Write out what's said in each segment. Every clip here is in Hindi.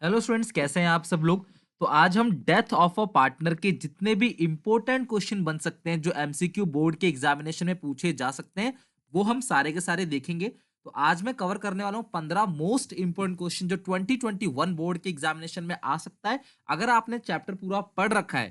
हेलो स्टूडेंट्स, कैसे हैं आप सब लोग। तो आज हम डेथ ऑफ अ पार्टनर के जितने भी इंपॉर्टेंट क्वेश्चन बन सकते हैं जो एमसीक्यू बोर्ड के एग्जामिनेशन में पूछे जा सकते हैं वो हम सारे के सारे देखेंगे। तो आज मैं कवर करने वाला हूँ 15 मोस्ट इंपॉर्टेंट क्वेश्चन जो 2021 बोर्ड के एग्जामिनेशन में आ सकता है। अगर आपने चैप्टर पूरा पढ़ रखा है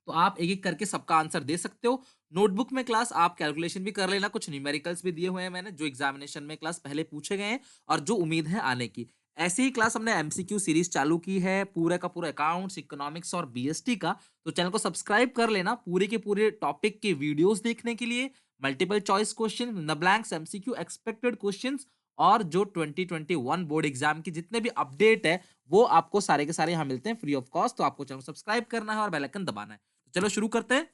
तो आप एक एक करके सबका आंसर दे सकते हो। नोटबुक में क्लास आप कैलकुलेशन भी कर लेना, कुछ न्यूमेरिकल्स भी दिए हुए हैं मैंने जो एग्जामिनेशन में क्लास पहले पूछे गए हैं और जो उम्मीद है आने की। ऐसे ही क्लास हमने एमसीक्यू सीरीज चालू की है, पूरे का पूरा अकाउंट्स, इकोनॉमिक्स और बीएसटी का। तो चैनल को सब्सक्राइब कर लेना पूरे के पूरे टॉपिक के वीडियोस देखने के लिए। Multiple choice question, the blanks, MCQ expected questions और जो 2021 बोर्ड एग्जाम के जितने भी अपडेट है वो आपको सारे के सारे यहाँ मिलते हैं फ्री ऑफ कॉस्ट। तो आपको चैनल को सब्सक्राइब करना है और बेल आइकन दबाना है। चलो शुरू करते हैं।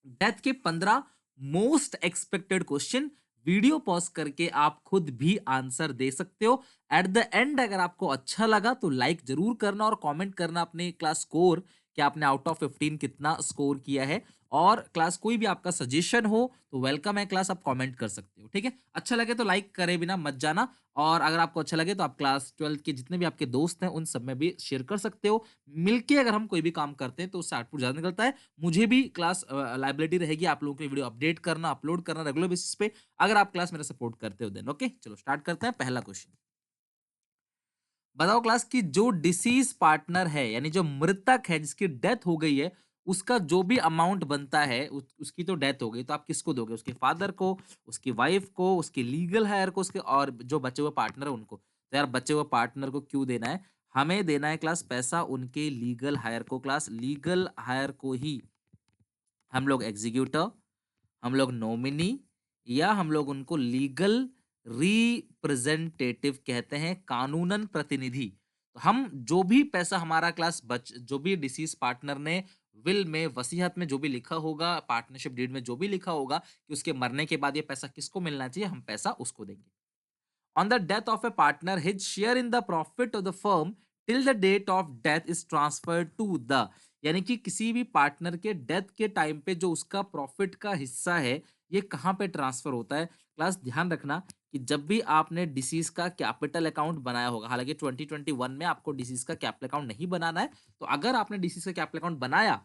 डेथ के 15 most expected question. Video pause करके आप खुद भी आंसर दे सकते हो। एट द एंड अगर आपको अच्छा लगा तो लाइक जरूर करना और कमेंट करना अपने क्लास स्कोर कि आपने आउट ऑफ 15 कितना स्कोर किया है। और क्लास कोई भी आपका सजेशन हो तो वेलकम है क्लास, आप कमेंट कर सकते हो। ठीक है, अच्छा लगे तो लाइक करे बिना मत जाना। और अगर आपको अच्छा लगे तो आप क्लास 12 के जितने भी आपके दोस्त हैं उन सब में भी शेयर कर सकते हो। मिलके अगर हम कोई भी काम करते हैं तो उससे आउटपुट ज्यादा निकलता है। मुझे भी क्लास लाइबिलिटी रहेगी आप लोगों के वीडियो अपडेट करना, अपलोड करना रेगुलर बेसिस पे, अगर आप क्लास मेरा सपोर्ट करते हो देन। ओके, चलो स्टार्ट करते हैं। पहला क्वेश्चन बताओ क्लास की जो डिसीज पार्टनर है यानी जो मृतक है जिसकी डेथ हो गई है उसका जो भी अमाउंट बनता है उसकी तो डेथ हो गई तो आप किसको दोगे? उसके फादर को, उसकी वाइफ को, उसके लीगल हायर को, उसके और जो बचे हुए पार्टनर है उनको। तो यार बचे हुए पार्टनर को क्यों देना है? हमें देना है क्लास पैसा उनके लीगल हायर को। क्लास लीगल हायर को ही हम लोग एग्जीक्यूटर, हम लोग नॉमिनी या हम लोग उनको लीगल रिप्रेजेंटेटिव कहते हैं, कानूनन प्रतिनिधि। तो हम जो भी पैसा हमारा क्लास बच जो भी डिसीज पार्टनर ने विल में, वसीयत में जो भी लिखा होगा, पार्टनरशिप डीड में जो भी लिखा होगा कि उसके मरने के बाद ये पैसा किसको मिलना चाहिए, हम पैसा उसको देंगे। On the death of a partner, his share in the profit of the firm till the date of death is transferred to the, यानी कि किसी भी पार्टनर के डेथ के टाइम पे जो उसका प्रॉफिट का हिस्सा है ये कहाँ पे ट्रांसफर होता है। क्लास ध्यान रखना कि जब भी आपने डिसीज का कैपिटल अकाउंट बनाया होगा, हालांकि 2021 में आपको डिसीज का कैपिटल अकाउंट नहीं बनाना है, तो अगर आपने डिसीज का कैपिटल अकाउंट बनाया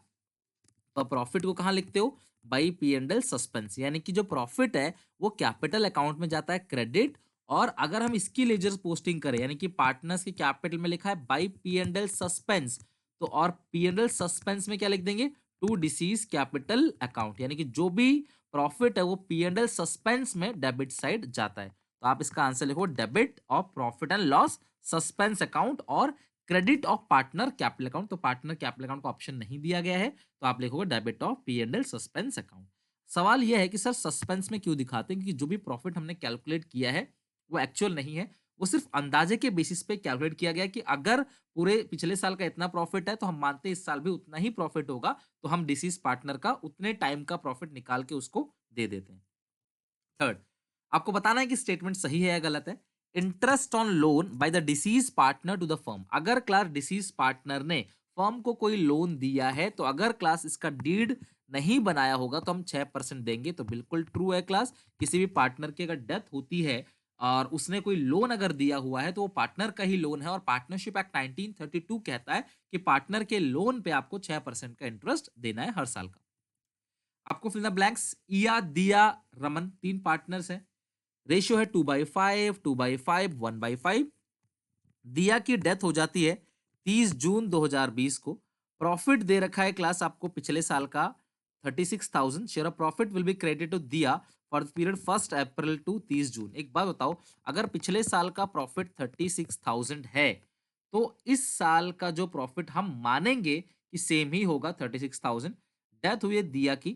तो प्रॉफिट को कहाँ लिखते हो? By P and L suspense, यानी कि जो प्रॉफिट है वो कैपिटल अकाउंट में जाता है क्रेडिट। और अगर हम इसकी लेजर पोस्टिंग करें यानी कि पार्टनर्स के कैपिटल में लिखा है by P and L suspense, तो और पी एंड एल सस्पेंस में क्या लिख देंगे? टू डिसीज कैपिटल अकाउंट, यानी कि जो भी प्रॉफिट है वो पी एंड एल सस्पेंस में डेबिट साइड जाता है। तो आप इसका आंसर लिखो debit of profit and loss suspense account और credit of partner capital account. तो पार्टनर कैपिटल अकाउंट को ऑप्शन नहीं दिया गया है तो आप लिखोगे debit of P and L suspense account. सवाल यह है कि सर सस्पेंस में क्यों दिखाते हैं? क्योंकि जो भी प्रॉफिट हमने कैलकुलेट किया है वो एक्चुअल नहीं है, वो सिर्फ अंदाजे के बेसिस पे कैलकुलेट किया गया है कि अगर पूरे पिछले साल का इतना प्रॉफिट है तो हम मानते हैं इस साल भी उतना ही प्रॉफिट होगा, तो हम डिसीज पार्टनर का उतने टाइम का प्रॉफिट निकाल के उसको दे देते हैं। थर्ड, आपको बताना है कि स्टेटमेंट सही है या गलत है। Interest on loan by the deceased partner to the firm, अगर क्लास डिसीज पार्टनर ने फर्म को कोई लोन दिया है तो अगर क्लास इसका डीड नहीं बनाया होगा तो हम 6% देंगे। तो बिल्कुल ट्रू है क्लास। किसी भी पार्टनर की अगर डेथ होती है और उसने कोई लोन अगर दिया हुआ है तो वो पार्टनर का ही लोन है, और पार्टनरशिप एक्ट 1932 कहता है कि पार्टनर के लोन पे आपको 6% का इंटरेस्ट देना है हर साल का। आपको फिल द ब्लैंक्स, इया, दिया, रमन, तीन पार्टनर्स हैं। रेशियो है 2/5, 2/5, 1/5। दिया की डेथ हो जाती है 30 जून 2020 को। प्रॉफिट दे रखा है क्लास आपको पिछले साल का 36,000। Share of profit will be credit to Diya for the period 1 April to 30 June. एक बात बताओ, अगर पिछले साल का प्रॉफिट 36,000 है तो इस साल का जो प्रॉफिट हम मानेंगे कि सेम ही होगा 36,000। डेथ हुई है दिया की,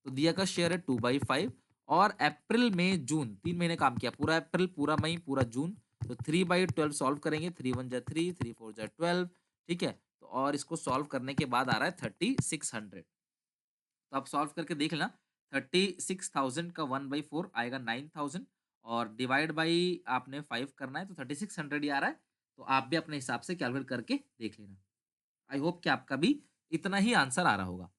तो दिया का शेयर है 2/5। और अप्रैल में जून 3 महीने काम किया, पूरा अप्रैल, पूरा मई, पूरा जून। तो 3/12 सॉल्व करेंगे, 3 1 जा 3, 3 4 जा 12। ठीक है, तो और इसको सॉल्व करने के बाद आ रहा है 3600। तो आप सॉल्व करके देख लेना। 36,000 का 1/4 आएगा 9,000, और डिवाइड बाई आपने 5 करना है तो 3600 ही आ रहा है। तो आप भी अपने हिसाब से कैलकुलेट करके देख लेना। आई होप कि आपका भी इतना ही आंसर आ रहा होगा।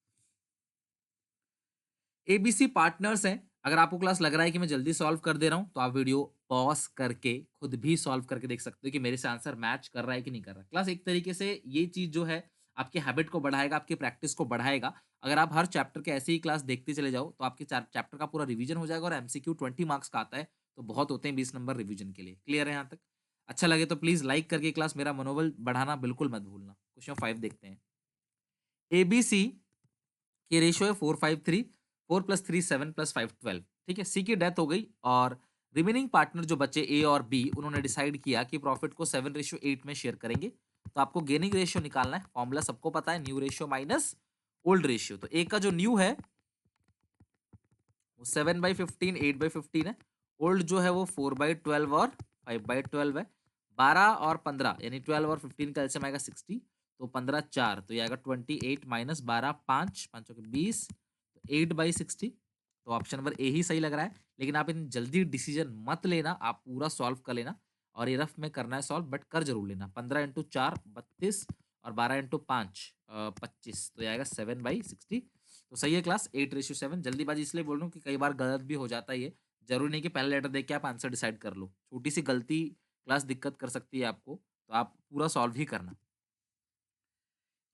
एबीसी पार्टनर्स हैं। अगर आपको क्लास लग रहा है कि मैं जल्दी सॉल्व कर दे रहा हूं तो आप वीडियो पॉज़ करके खुद भी सॉल्व करके देख सकते हो कि मेरे से आंसर मैच कर रहा है कि नहीं कर रहा। क्लास एक तरीके से ये चीज़ जो है आपकी हैबिट को बढ़ाएगा, आपकी प्रैक्टिस को बढ़ाएगा। अगर आप हर चैप्टर के ऐसे ही क्लास देखते चले जाओ, तो आपके चैप्टर का पूरा रिवीजन हो जाएगा और एमसीक्यू 20 मार्क्स का आता है, तो बहुत होते हैं 20 नंबर रिवीजन के लिए। क्लियर है यहाँ तक? अच्छा लगे तो प्लीज़ लाइक करके क्लास मेरा मनोबल बढ़ाना बिल्कुल मत भूलना। क्वेश्चन 5 देखते हैं। एबीसी की रेशियो है 4-5-3, 4 + 3 7 + 5 12, ठीक है? सी की डेथ हो गई और रिमेनिंग पार्टनर जो बचे ए और बी उन्होंने डिसाइड किया कि प्रॉफिट को 7:8 में शेयर करेंगे। तो आपको गेनिंग रेशियो निकालना है, फॉर्मूला सबको पता है new ratio minus old ratio. तो ए का जो न्यू है वो 7/15, 8/15 है। ओल्ड जो है वो 4/12 और 5/12 है। 12 और 15 यानी 12 और 15 का एलसीएम आएगा 60, तो 15 4 तो ये आएगा 28 माइनस 12 5, 5 चौके 20, 8/60। तो ऑप्शन नंबर ए ही सही लग रहा है। लेकिन आप इन जल्दी डिसीजन मत लेना, आप पूरा सॉल्व कर लेना और ये रफ में करना है सॉल्व, बट कर जरूर लेना। 15 इंटू 4 32 और 12 इंटू 5 25, तो ये आएगा 7/60। तो सही है क्लास 8:7। जल्दीबाजी इसलिए बोल रहा हूँ कि कई बार गलत भी हो जाता है ये। जरूरी नहीं कि पहला लेटर देख के आप आंसर डिसाइड कर लो। छोटी सी गलती क्लास दिक्कत कर सकती है आपको, तो आप पूरा सॉल्व ही करना।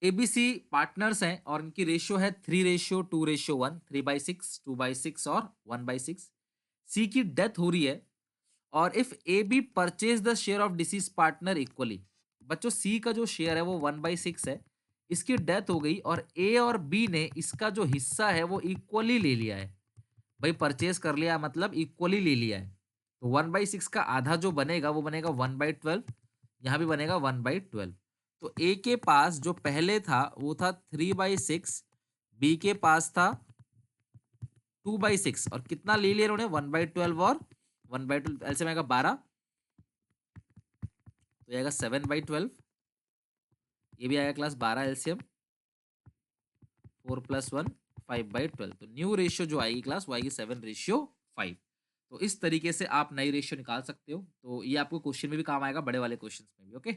एबीसी पार्टनर्स हैं और इनकी रेशियो है 3:2:1, 3/6, 2/6 और 1/6। सी की डेथ हो रही है और if A B purchase the share of disease partner equally. बच्चों सी का जो शेयर है वो 1/6 है। इसकी डेथ हो गई और ए और बी ने इसका जो हिस्सा है वो इक्वली ले लिया है। भाई परचेज कर लिया मतलब इक्वली ले लिया है। तो 1/6 का आधा जो बनेगा वो बनेगा 1/12। यहाँ भी बनेगा 1/12। तो ए के पास जो पहले था वो था 3/6, बी के पास था 2/6 और कितना ले लिया उन्होंने 1/12 और 1/12 एलसीएम आएगा 12, तो आएगा 7/12। ये भी आएगा क्लास 12 एलसीएम 4 + 1 5/12। तो न्यू रेशियो जो आएगी क्लास वो आएगी 7:5। तो इस तरीके से आप नई रेशियो निकाल सकते हो। तो ये आपको क्वेश्चन में भी काम आएगा, बड़े वाले क्वेश्चन में भी। ओके,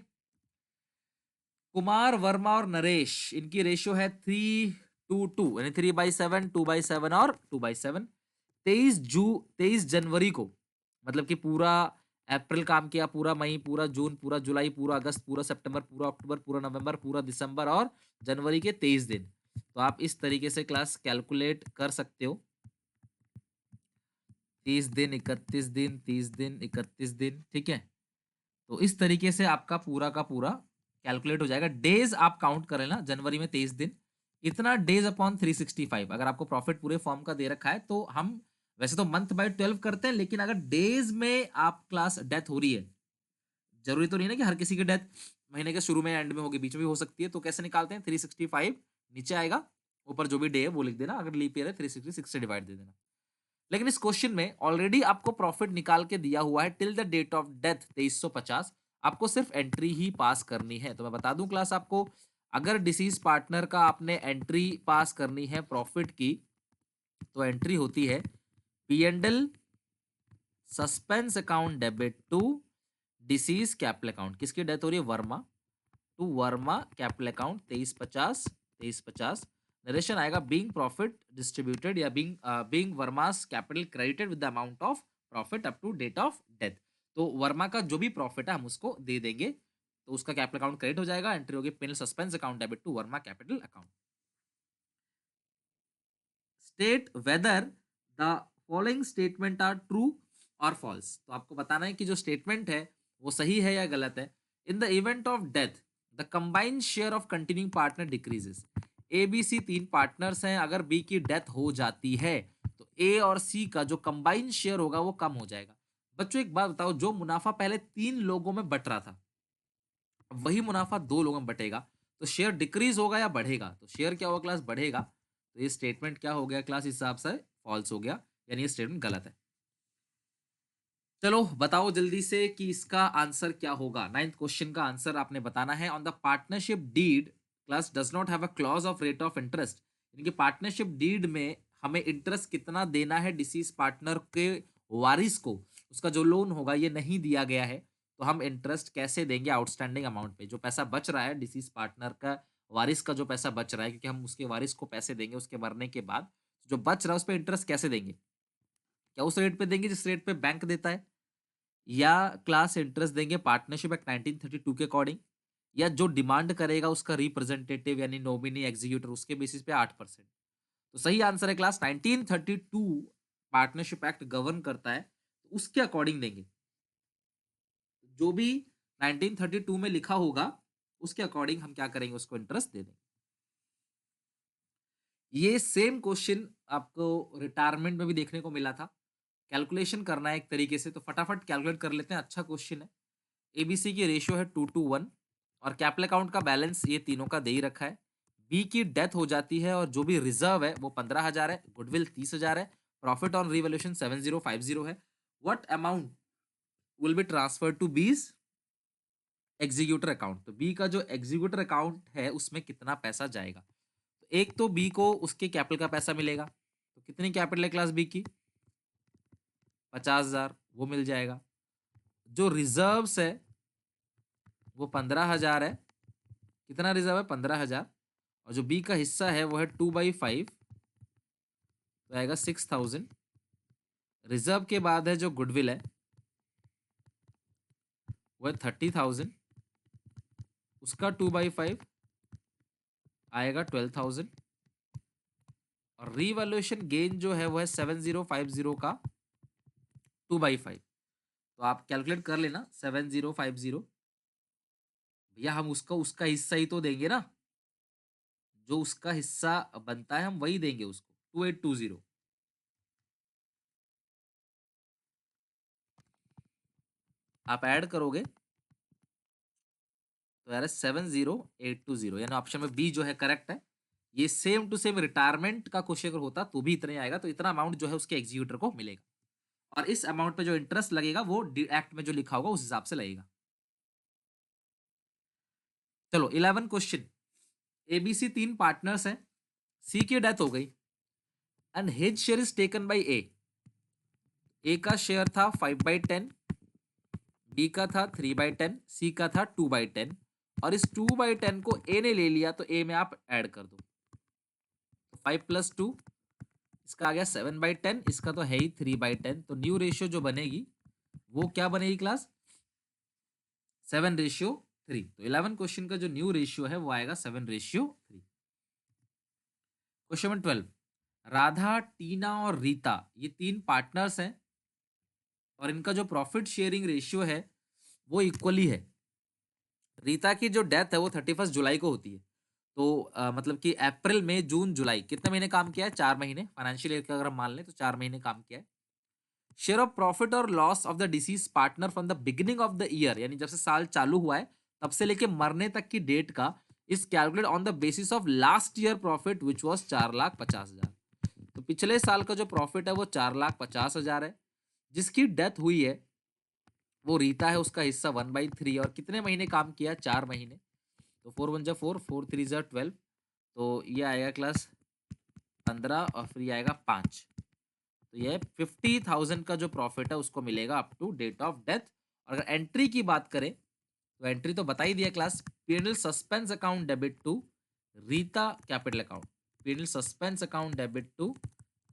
कुमार वर्मा और नरेश इनकी रेशियो है 3:2 यानी 3/7, 2/7 और 2/7। 23 जनवरी को मतलब कि पूरा अप्रैल काम किया, पूरा मई, पूरा जून, पूरा जुलाई, पूरा अगस्त, पूरा सितंबर, पूरा अक्टूबर, पूरा नवंबर, पूरा दिसंबर और जनवरी के 23 दिन। तो आप इस तरीके से क्लास कैलकुलेट कर सकते हो। 30 दिन, 31 दिन, 30 दिन, 31 दिन, ठीक है। तो इस तरीके से आपका पूरा का पूरा कैलकुलेट हो जाएगा। डेज आप काउंट कर लेना, जनवरी में 23 दिन, इतना डेज अपॉन 365। अगर आपको प्रॉफिट पूरे फॉर्म का दे रखा है तो हम वैसे तो मंथ बाय 12 करते हैं, लेकिन अगर डेज में आप क्लास डेथ हो रही है, जरूरी तो नहीं ना कि हर किसी की डेथ महीने के शुरू में एंड में होगी, बीच में भी हो सकती है। तो कैसे निकालते हैं? 365 नीचे आएगा, ऊपर जो भी डे है वो लिख देना। अगर लीप ईयर है 366 से डिवाइड दे देना। लेकिन इस क्वेश्चन में ऑलरेडी आपको प्रॉफिट निकाल के दिया हुआ है till the date of death 2350। आपको सिर्फ एंट्री ही पास करनी है। तो मैं बता दूं क्लास आपको, अगर डिसीज पार्टनर का आपने एंट्री पास करनी है प्रॉफिट की, तो एंट्री होती है P and L suspense account debit to deceased capital account. किसकी डेथ हो रही है? Verma, to Verma capital account 2350 narration आएगा बीइंग प्रॉफिट डिस्ट्रीब्यूटेड या being Verma's capital credited with the amount of profit up to date of death. तो वर्मा का जो भी प्रॉफिट है हम उसको दे देंगे, तो उसका कैपिटल अकाउंट क्रेडिट हो जाएगा। एंट्री होगी पिन suspense account debit to Verma capital account. State whether the following statement are true और फॉल्स। तो आपको बताना है कि जो स्टेटमेंट है वो सही है या गलत है। In the event of death the combined share of continuing partner decreases. A B C तीन पार्टनर्स हैं, अगर बी की डेथ हो जाती है तो ए और सी का जो कंबाइंड शेयर होगा वो कम हो जाएगा। बच्चों एक बात बताओ, जो मुनाफा पहले 3 लोगों में बट रहा था, अब वही मुनाफा 2 लोगों में बटेगा, तो शेयर डिक्रीज होगा या बढ़ेगा? तो शेयर क्या होगा क्लास? बढ़ेगा। तो ये स्टेटमेंट क्या हो गया क्लास? इस हिसाब से फॉल्स हो गया, यानी ये स्टेटमेंट गलत है। चलो बताओ जल्दी से कि इसका आंसर क्या होगा। नाइन्थ क्वेश्चन का आंसर आपने बताना है। ऑन द पार्टनरशिप डीड क्लास does not have a clause of rate of interest. यानी कि पार्टनरशिप डीड में हमें इंटरेस्ट कितना देना है डिसीज पार्टनर के वारिस को, उसका जो लोन होगा ये नहीं दिया गया है, तो हम इंटरेस्ट कैसे देंगे आउटस्टैंडिंग अमाउंट पे? जो पैसा बच रहा है डिसीज पार्टनर का, वारिस का जो पैसा बच रहा है, क्योंकि हम उसके वारिस को पैसे देंगे उसके मरने के बाद, जो बच रहा है उस पर इंटरेस्ट कैसे देंगे? क्या उस रेट पे देंगे जिस रेट पे बैंक देता है? या क्लास इंटरेस्ट देंगे पार्टनरशिप एक्ट 1932 के अकॉर्डिंग, या जो डिमांड करेगा उसका रिप्रेजेंटेटिव यानी नॉमिनी एग्जीक्यूटर उसके बेसिस पे 8%। तो सही आंसर है क्लास 1932 पार्टनरशिप एक्ट गवर्न करता है, तो उसके अकॉर्डिंग देंगे। जो भी 1932 में लिखा होगा उसके अकॉर्डिंग हम क्या करेंगे, उसको इंटरेस्ट दे देंगे। ये सेम क्वेश्चन आपको रिटायरमेंट में भी देखने को मिला था। कैलकुलेशन करना है एक तरीके से, तो फटाफट कैलकुलेट कर लेते हैं, अच्छा क्वेश्चन है। एबीसी की रेशियो है 2:1 और कैपिटल अकाउंट का बैलेंस ये तीनों का दे ही रखा है। बी की डेथ हो जाती है और जो भी रिजर्व है वो 15,000 है, गुडविल 30,000 है, प्रॉफिट ऑन रिवैल्यूएशन 7050 है। What amount will be transferred to B's executor account? तो बी का जो एग्जीक्यूटर अकाउंट है उसमें कितना पैसा जाएगा? तो एक तो बी को उसके कैपिटल का पैसा मिलेगा, तो कितनी कैपिटल है क्लास बी की? 50,000 वो मिल जाएगा। जो रिजर्व्स है वो 15,000 है। कितना रिजर्व है? 15,000। और जो बी का हिस्सा है वो है 2/5, तो आएगा 6,000। रिजर्व के बाद है जो गुडविल है वो है 30,000, उसका 2/5 आएगा 12,000। और रिवैल्यूएशन गेन जो है वो है 7050 का 2/5। तो आप कैलकुलेट कर लेना 7050। भैया हम उसका उसका हिस्सा ही तो देंगे ना, जो उसका हिस्सा बनता है हम वही देंगे उसको, 2820। आप ऐड करोगे तो यार 70820, यानी ऑप्शन में बी जो है करेक्ट है। ये सेम टू सेम रिटायरमेंट का क्वेश्चन अगर होता तो भी इतना ही आएगा, तो इतना अमाउंट जो है उसके एग्जीक्यूटर को मिलेगा। और इस अमाउंट पे जो इंटरेस्ट लगेगा वो एक्ट में जो लिखा होगा उस हिसाब से लगेगा। चलो 11 क्वेश्चन। एबीसी तीन पार्टनर्स हैं, सी की डेथ हो गई and his share is taken by A. A का शेयर था 5/10, बी का था 3/10, सी का था 2/10। और इस 2/10 को ए ने ले लिया, तो ए में आप ऐड कर दो। 5+2, इसका आ गया 7/10, इसका तो है ही 3/10। तो न्यू रेशियो जो बनेगी वो क्या बनेगी क्लास? 7:3। तो 11 क्वेश्चन का जो न्यू रेशियो है वो आएगा 7:3। Question number 12। राधा, टीना और रीता ये तीन पार्टनर्स हैं और इनका जो प्रॉफिट शेयरिंग रेशियो है वो इक्वली है। रीता की जो डेथ है वो 31 जुलाई को होती है। तो मतलब कि अप्रैल मई जून जुलाई कितने महीने काम किया है? 4 महीने। फाइनेंशियल ईयर का अगर हम मान लें तो 4 महीने काम किया है। शेयर ऑफ प्रॉफिट और loss of the deceased partner from the beginning of the year, यानी जब से साल चालू हुआ है तब से लेके मरने तक की डेट का, इस calculate on the basis of last year profit which was 4,50,000। तो पिछले साल का जो प्रॉफिट है वो 4,50,000 है। जिसकी डेथ हुई है वो रीता है, उसका हिस्सा 1/3। और कितने महीने काम किया? 4 महीने। तो 4 1 जा 4, 4 3 जा 12। तो ये आएगा क्लास 15 और फिर ये आएगा 5। तो ये 50,000 का जो प्रॉफिट है उसको मिलेगा up to date of death. और अगर एंट्री की बात करें तो एंट्री तो बता ही दिया class, PNL suspense account debit to Rita capital account. PNL suspense account debit to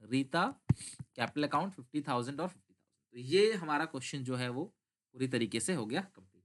Rita capital account 50,000 और 50,000। तो ये हमारा क्वेश्चन जो है वो पूरी तरीके से हो गया complete.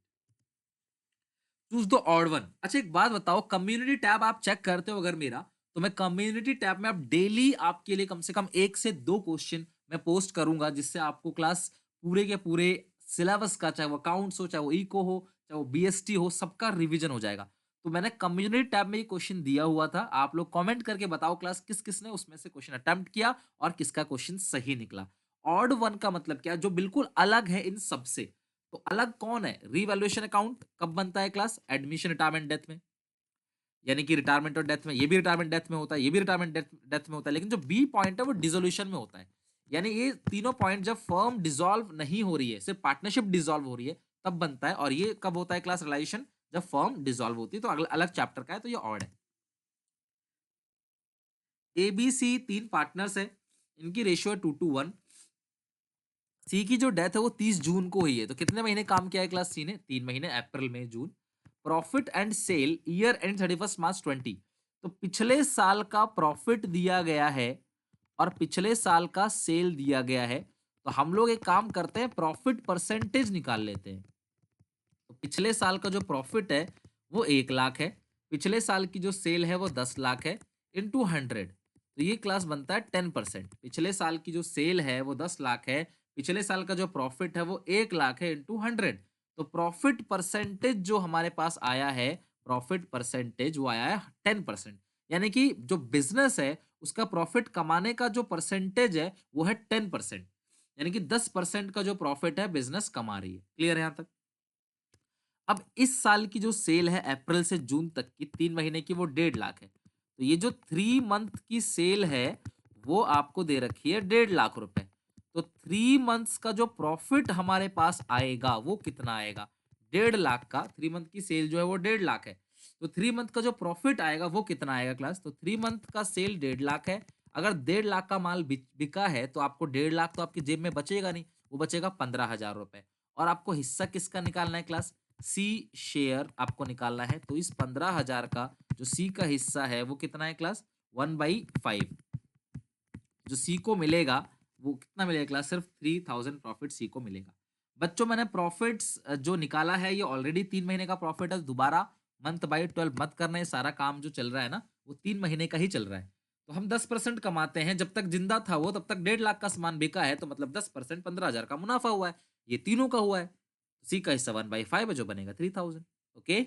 Choose the odd one. अच्छा एक बात बताओ, कम्युनिटी टैब आप चेक करते हो अगर मेरा, तो मैं कम्युनिटी टैब में आप डेली आपके लिए कम से कम 1 से 2 क्वेश्चन मैं पोस्ट करूंगा, जिससे आपको क्लास पूरे के पूरे सिलेबस का, चाहे वो अकाउंट्स हो, चाहे वो इको हो, चाहे वो बीएसटी हो, सबका रिवीजन हो जाएगा। तो मैंने कम्युनिटी टैब में ये क्वेश्चन दिया हुआ था, आप लोग कमेंट करके बताओ क्लास किस किसने उसमें से क्वेश्चन अटेम्प्ट किया और किसका क्वेश्चन सही निकला। ऑड वन का मतलब क्या? जो बिल्कुल अलग है इन सबसे। तो अलग कौन है? रिवैल्यूएशन अकाउंट कब बनता है क्लास? एडमिशन, रिटायरमेंट, डेथ में। यानी कि रिटायरमेंट और डेथ में, ये भी रिटायरमेंट डेथ में होता है, ये भी रिटायरमेंट डेथ में होता है। लेकिन जो बी पॉइंट है वो डिसोल्यूशन में होता है। यानी ये तीनों पॉइंट जब फर्म डिसॉल्व नहीं हो रही है, सिर्फ पार्टनरशिप डिसॉल्व हो रही है, तब बनता है। और ये कब होता है क्लास रिलाइजेशन? जब फर्म डिसॉल्व होती है। तो अगला अलग चैप्टर का है, तो ये ऑड है। ए बी सी तीन पार्टनर्स है, इनकी रेशियो है 2:1। सी की जो डेथ है वो 30 जून को हुई है। तो कितने महीने काम किया है क्लास सी ने? 3 महीने, अप्रैल मई जून। Profit and sale year end 31 March 20। तो पिछले साल का प्रॉफिट दिया गया है और पिछले साल का सेल दिया गया है। तो हम लोग एक काम करते हैं, प्रॉफिट परसेंटेज निकाल लेते हैं। तो पिछले साल का जो प्रॉफिट है वो 1 लाख है, पिछले साल की जो सेल है वो 10 लाख है, इंटू 100। तो ये क्लास बनता है 10%। पिछले साल की जो सेल है वो 10 लाख है, पिछले साल का जो प्रॉफिट है वो 1 लाख है, इंटू 100। तो प्रॉफिट परसेंटेज जो हमारे पास आया है, प्रॉफिट परसेंटेज वो आया है 10%। यानी कि जो बिजनेस है उसका प्रॉफिट कमाने का जो परसेंटेज है वो है 10%। यानी कि 10% का जो प्रॉफिट है बिजनेस कमा रही है। क्लियर है यहां तक? अब इस साल की जो सेल है अप्रैल से जून तक की 3 महीने की, वो 1.5 लाख है। तो ये जो 3 मंथ की सेल है वो आपको दे रखी है 1.5 लाख रुपए। तो 3 मंथ्स का जो प्रॉफिट हमारे पास आएगा वो कितना आएगा? 1.5 लाख का 3 मंथ की सेल जो है वो 1.5 लाख है। तो 3 मंथ का जो प्रॉफिट आएगा वो कितना आएगा क्लास? तो 3 मंथ का सेल 1.5 लाख है। अगर 1.5 लाख का माल बिका है तो आपको 1.5 लाख तो आपकी जेब में बचेगा नहीं, वो बचेगा 15,000 रुपए। और आपको हिस्सा किसका निकालना है क्लास? सी शेयर आपको निकालना है। तो इस 15,000 का जो सी का हिस्सा है वो कितना है क्लास? 1/5। जो सी को मिलेगा वो कितना मिलेगा क्लास? सिर्फ 3,000 प्रॉफिट सी को मिलेगा। बच्चों मैंने प्रॉफिट्स जो निकाला है ये ऑलरेडी 3 महीने का प्रॉफिट है। दोबारा मंथ बाई 12 मत करना, ये सारा काम जो चल रहा है ना वो 3 महीने का ही चल रहा है। तो हम 10% कमाते हैं, जब तक जिंदा था वो तब तक 1.5 लाख का सामान बिका है, तो मतलब 10% 15,000 का मुनाफा हुआ है। ये तीनों का हुआ है। सी का हिस्सा 1/5 है जो बनेगा 3,000। ओके,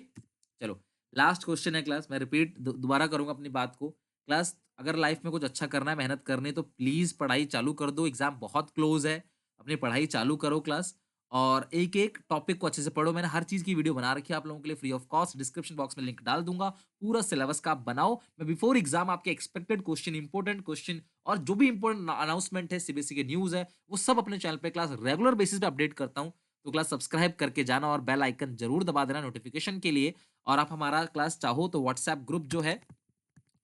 चलो लास्ट क्वेश्चन है क्लास। मैं रिपीट दोबारा करूंगा अपनी बात को। क्लास अगर लाइफ में कुछ अच्छा करना है, मेहनत करनी है, तो प्लीज पढ़ाई चालू कर दो। एग्जाम बहुत क्लोज है, अपनी पढ़ाई चालू करो क्लास। और एक एक टॉपिक को अच्छे से पढ़ो। मैंने हर चीज की वीडियो बना रखी है आप लोगों के लिए free of cost, description box में लिंक डाल दूंगा। पूरा सिलेबस का आप बनाओ। मैं बिफोर एग्जाम आपके एक्सपेक्टेड क्वेश्चन, इंपॉर्टेंट क्वेश्चन और जो भी इंपॉर्टेंट अनाउंसमेंट है, सीबीएसई के न्यूज है, वो सब अपने चैनल पे क्लास रेगुलर बेसिस पे अपडेट करता हूँ। तो क्लास सब्सक्राइब करके जाना और बेल आइकन जरूर दबा देना नोटिफिकेशन के लिए। और आप हमारा क्लास चाहो तो व्हाट्सएप ग्रुप जो है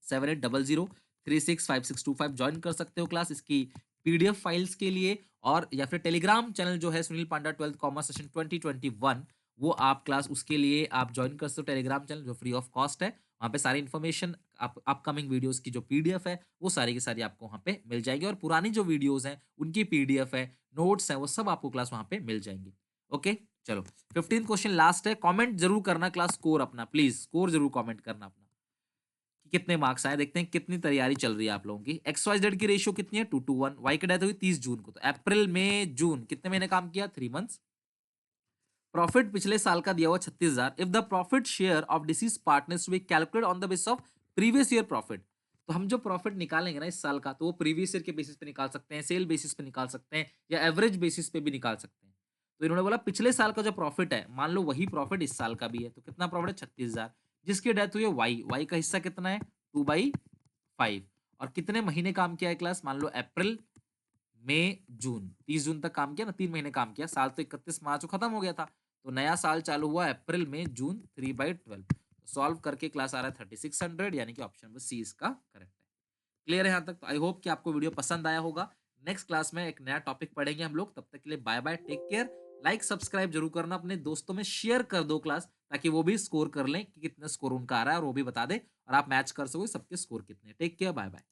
7800365625 ज्वाइन कर सकते हो क्लास इसकी पीडीएफ फाइल्स के लिए। और या फिर टेलीग्राम चैनल जो है सुनील पांडा 12th कॉमर्स सेशन 2021, वो आप क्लास उसके लिए आप ज्वाइन कर सकते हो टेलीग्राम चैनल जो फ्री ऑफ कॉस्ट है। वहाँ पे सारी इन्फॉर्मेशन, अपकमिंग वीडियोस की जो पीडीएफ है वो सारी की सारी आपको वहाँ पे मिल जाएगी। और पुरानी जो वीडियोस हैं उनकी पीडीएफ है, नोट्स हैं, वो सब आपको क्लास वहाँ पे मिल जाएंगे। ओके, चलो 15 क्वेश्चन लास्ट है। कमेंट जरूर करना क्लास, स्कोर अपना प्लीज, स्कोर जरूर कमेंट करना अपना कि कितने मार्क्स आए। देखते हैं कितनी तैयारी चल रही है आप लोगों की। एक्स वाई जेड की रेशियो कितनी है? 2:1। वाई की डेथ हुई 30 जून को, तो अप्रैल में जून कितने महीने काम किया? 3 मंथ्स। प्रॉफिट पिछले साल का दिया हुआ 36,000। If the profit share of deceased partners we calculate on the basis of previous year profit. तो हम जो प्रॉफिट निकालेंगे ना इस साल का, तो वो प्रीवियस ईयर के बेसिस पे निकाल सकते हैं, सेल बेसिस पे निकाल सकते हैं, या एवरेज बेसिस पे भी निकाल सकते हैं। तो इन्होंने बोला पिछले साल का जो प्रॉफिट है, मान लो वही प्रॉफिट इस साल का भी है, तो कितना प्रॉफिट है? 36,000। जिसकी डेथ हुई है वाई, वाई का हिस्सा कितना है? 2/5। और कितने महीने काम किया है क्लास? मान लो अप्रैल, मई, जून, 30 जून तक काम किया ना, 3 महीने काम किया। साल तो 31 मार्च को खत्म हो गया था, तो नया साल चालू हुआ अप्रैल में जून, 3/12। सॉल्व करके क्लास आ रहा है 3600, यानी कि ऑप्शन नंबर सी इसका करेक्ट है। क्लियर है यहाँ तक? तो आई होप कि आपको वीडियो पसंद आया होगा। नेक्स्ट क्लास में एक नया टॉपिक पढ़ेंगे हम लोग। तब तक के लिए bye bye, take care. Like subscribe जरूर करना, अपने दोस्तों में शेयर कर दो क्लास, ताकि वो भी स्कोर कर लें कि कितना स्कोर उनका आ रहा है और वो भी बता दे और आप मैच कर सको सबके स्कोर कितने। Take care, bye bye.